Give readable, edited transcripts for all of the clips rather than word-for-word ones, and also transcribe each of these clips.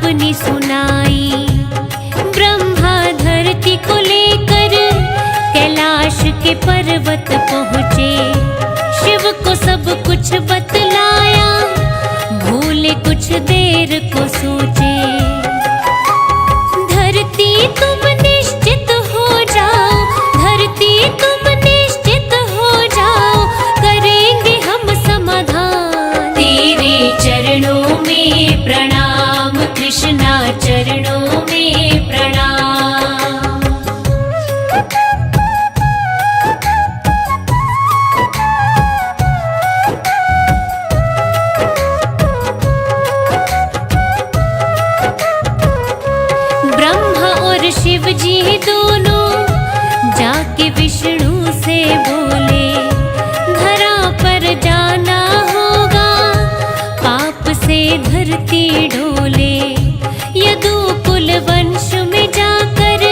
अपनी सुनाई। ब्रह्मा धरती को लेकर कैलाश के पर्वत पहुँचे, शिव को सब कुछ बतलाया, भूले कुछ देर को सोचे। धरती तुम निश्चित हो जाओ, धरती तुम निश्चित हो जाओ, करेंगे हम समाधान। तेरे चरणों में प्रणाम कृष्णा, चरणों में प्रणाम। ब्रह्मा और शिव जी दोनों जाके विष्णु से बोले, धरा पर जाना होगा, पाप से धरती डोले। यदुकुल वंश में जाकर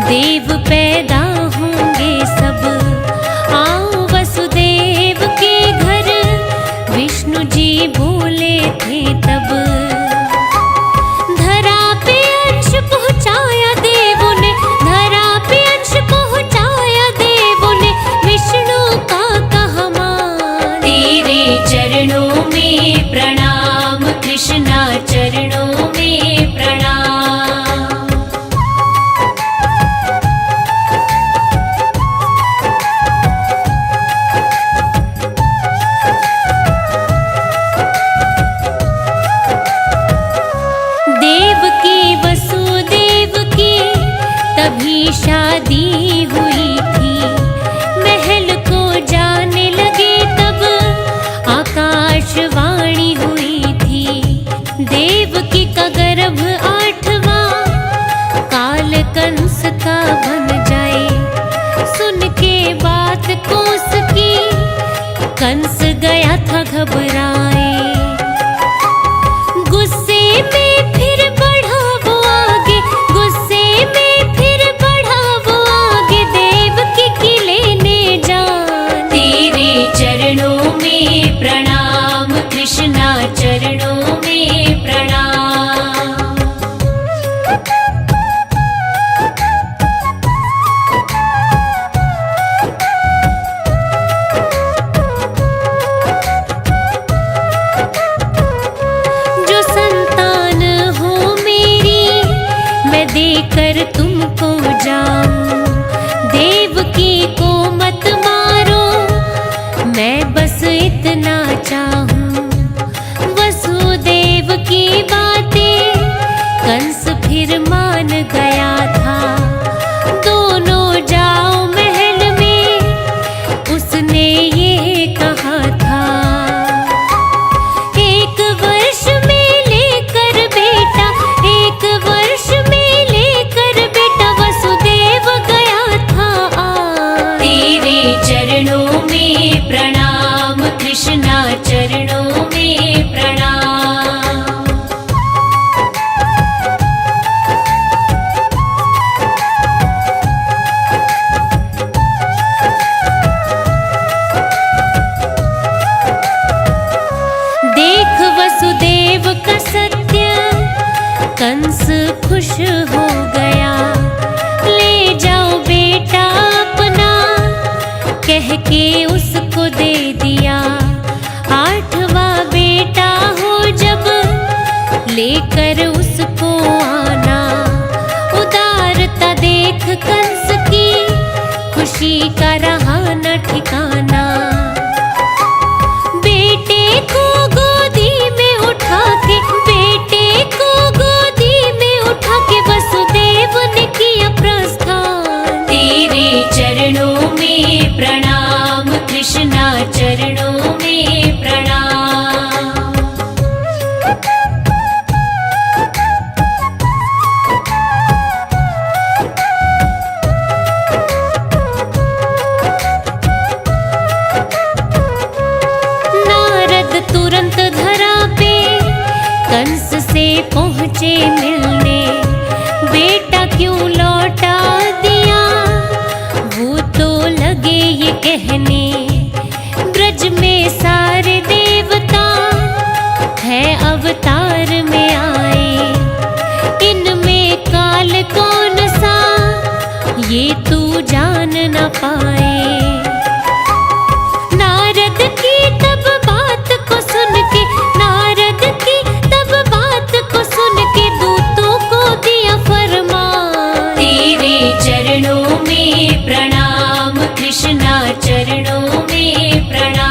देव पैदा होंगे सब, आओ वसुदेव के घर, विष्णु जी बोले थे तब। धरा पे अंश पहुँचाया देवों ने, धरा पे अंश पहुँचाया देवों ने, विष्णु का कहा मान। तेरे चरणों में प्रणाम कृष्णा, चरणों में प्रणाम। देवकी वसुदेव की तभी शादी हुई थी, महल को जाने लगे तब आकाशवाणी हुई थी। देवकी का गर्भ 8वां काल कंस का बन जाए, सुन के बात को उसकी कंस गया था घबराए। गुस्से में फिर बढ़ा वो आगे, गुस्से में फिर बढ़ा वो आगे, देवकी की लेने जान। तेरे चरणों में प्रणाम कृष्णा, चरणों में प्रणाम। जो संतान हो मेरी मैं देकर तुमको जाऊं, देवकी को मत मारो, मैं बस इतना चाहूं। वसुदेव की बातें कंस फिर मान गया था, दोनों जाओ महल में, उसने ये कहा था। 1 वर्ष में लेकर बेटा, 1 वर्ष में लेकर बेटा, वसुदेव गया था आ। तेरे चरणों में प्रणाम कृष्णा, चरणों में प्रणाम। देख वसुदेव का सत्य कंस खुश हो गया, ले जाओ बेटा अपना, कह के उसको दे दिया। 8वां बेटा हो जब लेकर उसको आना, उदारता देख कंस की खुशी का रहा न ठिकाना। बेटे को गोदी में उठा के, बेटे को गोदी में उठा के, वसुदेव ने किया प्रस्थान। तेरे चरणों में प्रणाम कृष्णा, चरणों में प्रणाम। नारद तुरंत धरा पे कंस से पहुँचे मिलने, बेटा क्यों लौटा दिया, वो तो लगे ये कहने। ब्रज में सारे देवता है अवतार में आए, काल कौन सा ये तू जान न पाए। नारद की तब बात को सुन के, नारद की तब बात को सुन के दूतों को दिया फरमान। तेरे चरणों में प्रणाम कृष्णा, चरणों में प्रणाम।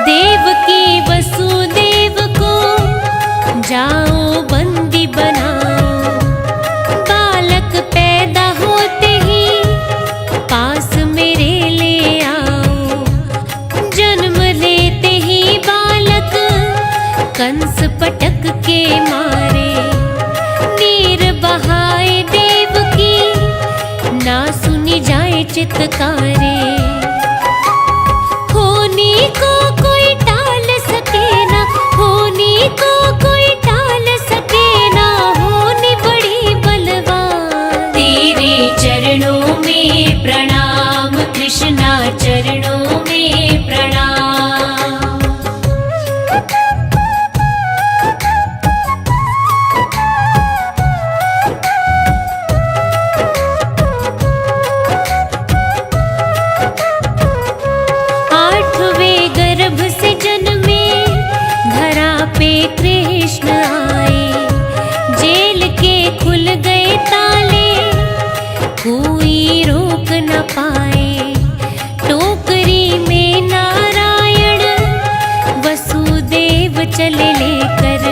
देवकी वसुदेव को जाओ बंदी बनाओ, बालक पैदा होते ही पास मेरे ले आओ। जन्म लेते ही बालक कंस पटक के मारे, नीर बहाए देवकी ना सुनी जाए चित्कारे। होनी को कोई टाल सके ना, होनी को कोई टाल सके ना, होनी बड़ी बलवान। तेरे चरणों में प्रणाम कृष्णा, चरणों में प्रणाम। आठवें गर्भ से जन्मे धरा पे कृष्ण आए, जेल के खुल गए ताले कोई रोक न पाए। टोकरी में नारायण वसुदेव चले लेकर,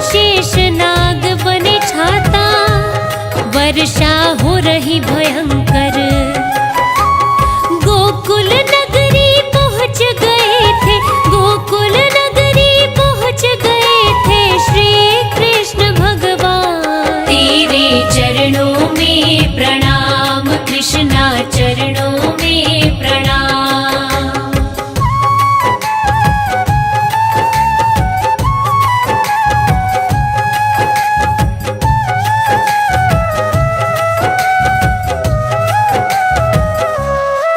शेषनाग बने छाता वर्षा हो रही भयंकर। गोकुल नगरी पहुँच गए थे, गोकुल नगरी पहुँच गए थे श्री कृष्ण भगवान। तेरे चरणों में प्रणाम कृष्णा, चरणों में प्रणाम।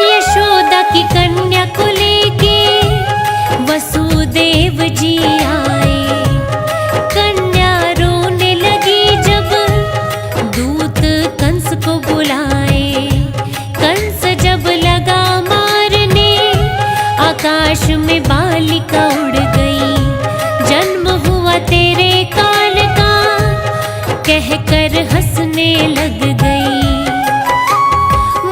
यशोदा की कन्या को लेके वसुदेव जी आए, कन्या रोने लगी जब दूत कंस को बुलाए। कंस जब लगा मारने आकाश में बालिका उड़ गई। जन्म हुआ तेरे काल का कहकर हंसने लग गई।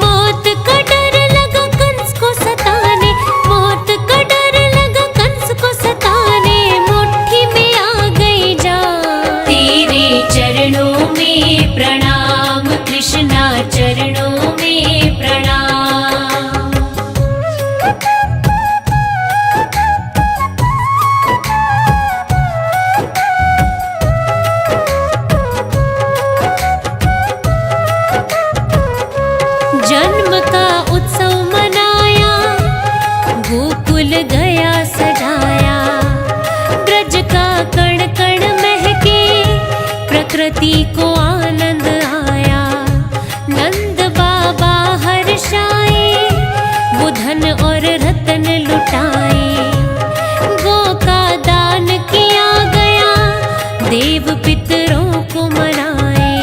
मौत का डर लगा कंस को सताने, मौत का डर लगा कंस को सताने, मुट्ठी में आ गई जान। तेरे चरणों में प्रणाम कृष्णा, चरणों में प्रणाम। जन्म का उत्सव मनाया, गोकुल गया सजाया। ब्रज का कण कण महके, प्रकृति को आनंद आया। नंद बाबा हर्षाए, वो धन और रतन लुटाए। गो का दान किया गया, देव पितरों को मनाए।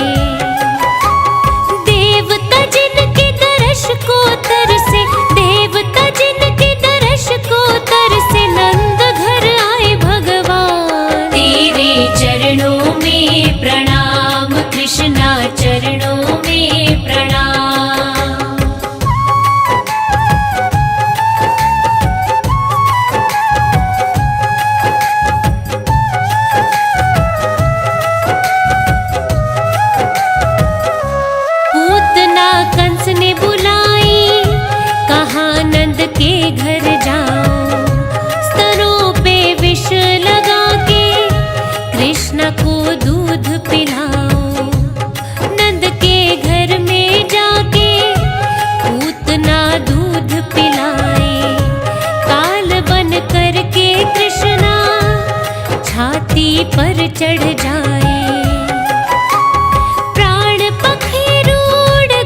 देवता जिनके दर्श को तरसे, देवता जिनके दर्श को तरसे, नंद घर आए भगवान। तेरे चरणों में प्रणाम कृष्णा, चरणों में प्रणाम। पूतना कंस ने बुलाई, कहा नंद के घर जाओ। स्तनों पे विष लगा के कृष्ण को दूध पिलाओ। नंद के घर में जाके पूतना दूध पिलाए। काल बन करके कृष्णा छाती पर चढ़ जाए। प्राण पखेरु उड़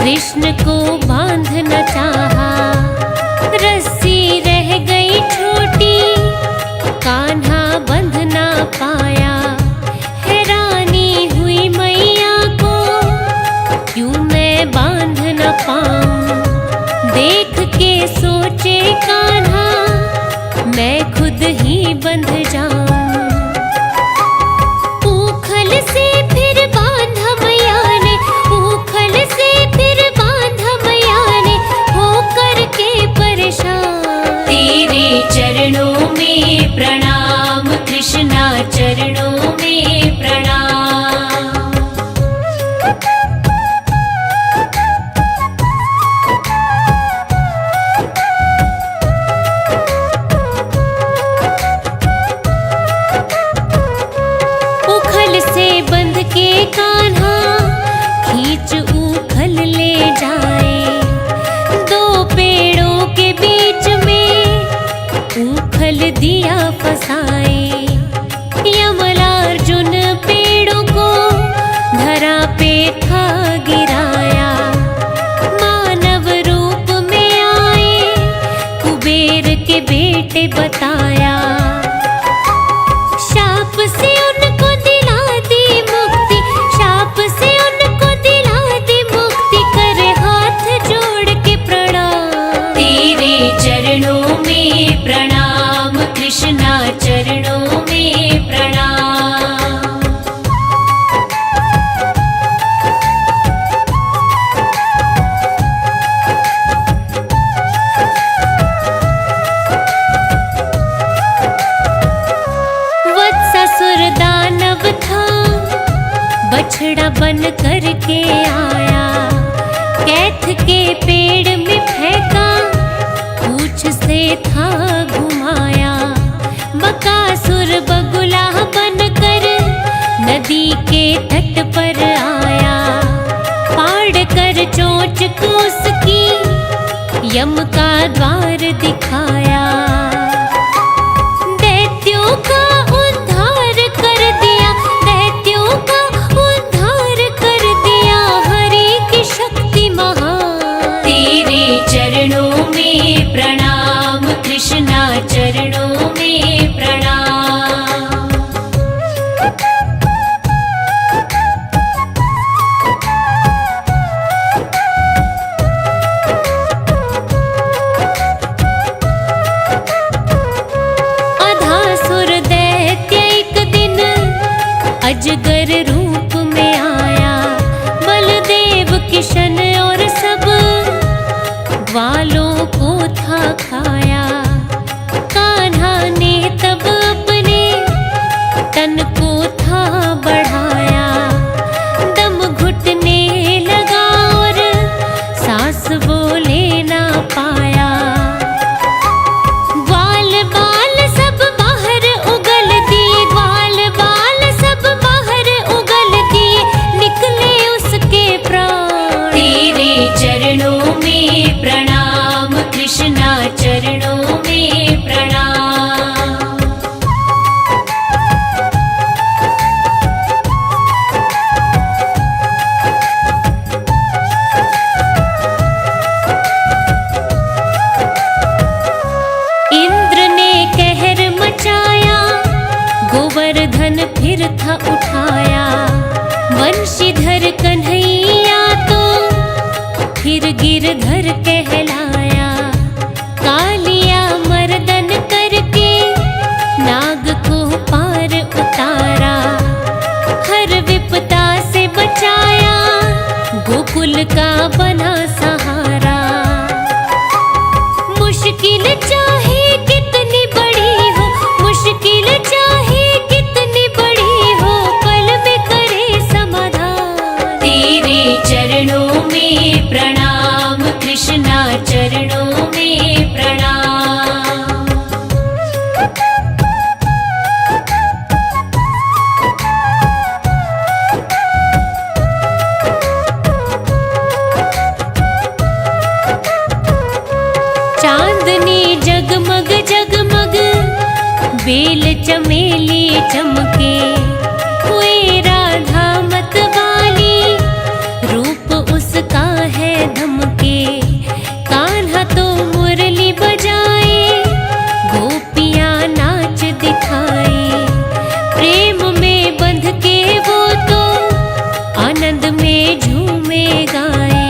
कृष्ण को बांध न चाहा, रस्सी रह गई छोटी, कान्हा बंध ना पाया। हैरानी हुई मैया को, क्यों मैं बांध न पाऊं। देख के सोचे कान्हा, मैं खुद ही बंध जाऊं। ऊखल से फिर बांधा मैया ने, ऊखल से फिर बांधा मैया ने, होकर के परेशान। तेरे चरणों में प्रणाम कृष्णा, चरणों में प्रणाम। ऊखल से बंध के कान्हा, खींच ऊखल ले जाए। दो पेड़ों के बीच में ऊखल दिया फसाए। यमलार्जुन पेड़ों को धरा पे था गिराया। मानव रूप में आए, कुबेर के बेटे बताया। शाप से उनको दिला दी मुक्ति, शाप से उनको दिला दी मुक्ति, करे हाथ जोड़ के प्रणाम। तेरे चरणों में प्रणाम कृष्णा, चरणों में प्रणाम। वत्सासुर दानव था, बछड़ा बन करके आया। कैथ के पेड़ में फेंका, पूंछ से था घुमाया। बकासुर बगुला बनकर नदी के तट पर आया। फाड़ कर चोंच को उसकी, यम का द्वार दिखाया। दैत्यों का उद्धार कर दिया, दैत्यों का उद्धार कर दिया, हरि की शक्ति महान। तेरे चरणों में प्रणाम कृष्णा, चरणों में प्रणाम। अधासुर दैत्य एक दिन अजगर रूप में आया। बलदेव किशन और सब ग्वालों को था खाया। कान्हा ने तब अपने तन को था बढ़ाया। दम घुटने लगा और सांस वो ले ना पाया। ग्वाल बाल सब बाहर उगल दिए, ग्वाल बाल सब बाहर उगल दिए, निकले उसके प्राण। तेरे चरणों में प्रणाम कृष्णा, चरणों में प्रणाम। इंद्र ने कहर मचाया, गोवर्धन फिर था उठाया। वंशीधर कन्हैया तो फिर गिरधर कहलाया। कालिया मर्दन करके नाग को पार उतारा। हर विपदा से बचाया, गोकुल का बना सहारा। मुश्किल चाहे कितनी बड़ी हो, मुश्किल चाहे कितनी बड़ी हो, पल में करे समाधान। तेरे चरणों में प्रणाम कृष्णा, चरणों में प्रणाम। चांदनी जगमग जगमग, बेल चमेली चमके। हुए राधा मत वाली, रूप उसका है धमके, कान्हा तो मुरली बजाए, गोपियां नाच दिखाए। प्रेम में बंध के वो तो आनंद में झूमे गाए।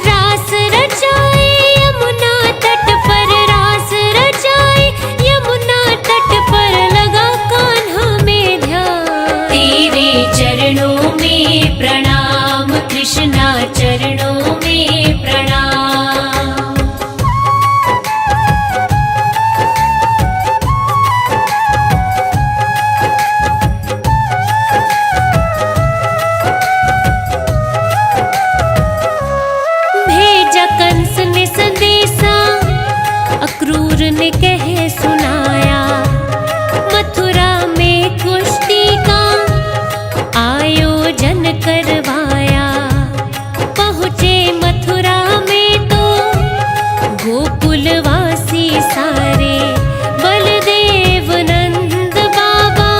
रास रचाए यमुना तट पर, रास रचाए यमुना तट पर, लगा कान्हा में ध्यान। तेरे चरणों में प्रणाम कृष्णा, चरणों में प्रणाम। भेजा कंस ने संदेशा, अक्रूर ने कहे सुनाया, मथुरा में कुश्ती का आयोजन करवाया। पहुँचे मथुरा में तो गोकुलवासी सारे, बलदेव नंद बाबा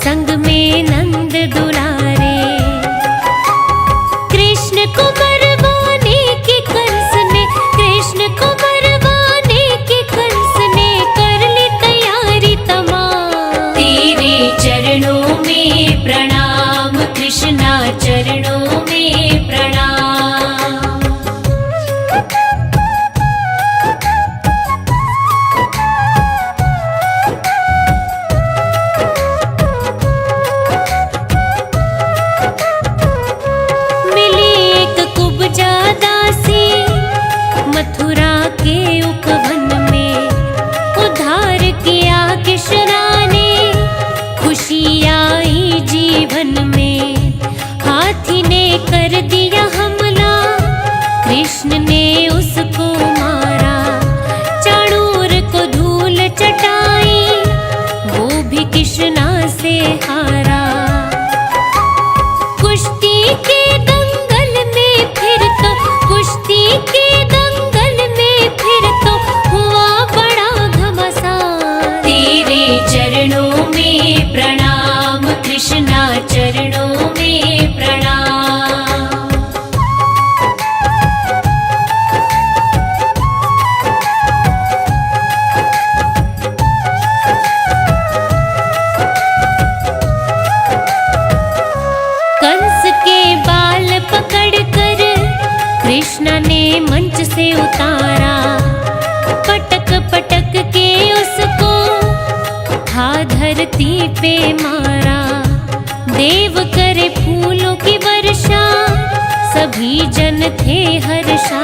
संग में नंद दुलारे। कृष्ण को मरवाने की कंस ने, कृष्ण को मरवाने की कंस ने कर ली तैयारी तमाम। तेरे चरणों में प्रणाम कृष्णा, चरणों में प्रणाम। मिली एक कुब्जा दासी मथुरा के उपवन में, उद्धार किया कृष्णा ने, खुशी आई जीवन में। हाथी ने कर दिया हमला, कृष्ण ने उसको मारा। चाणूर को धूल चटाई, वो भी कृष्णा से हारा। कुश्ती के दंगल में फिर तो, कुश्ती के दंगल में फिर तो हुआ बड़ा घमासान। तेरे चरणों में प्रणाम कृष्णा, चरणों में प्रणाम। कंस के बाल पकड़कर कृष्णा ने मंच से उतारा, पटक पटक के उसको था धरती पे मारा। देव करे फूलों की वर्षा, सभी जन थे हर्षा।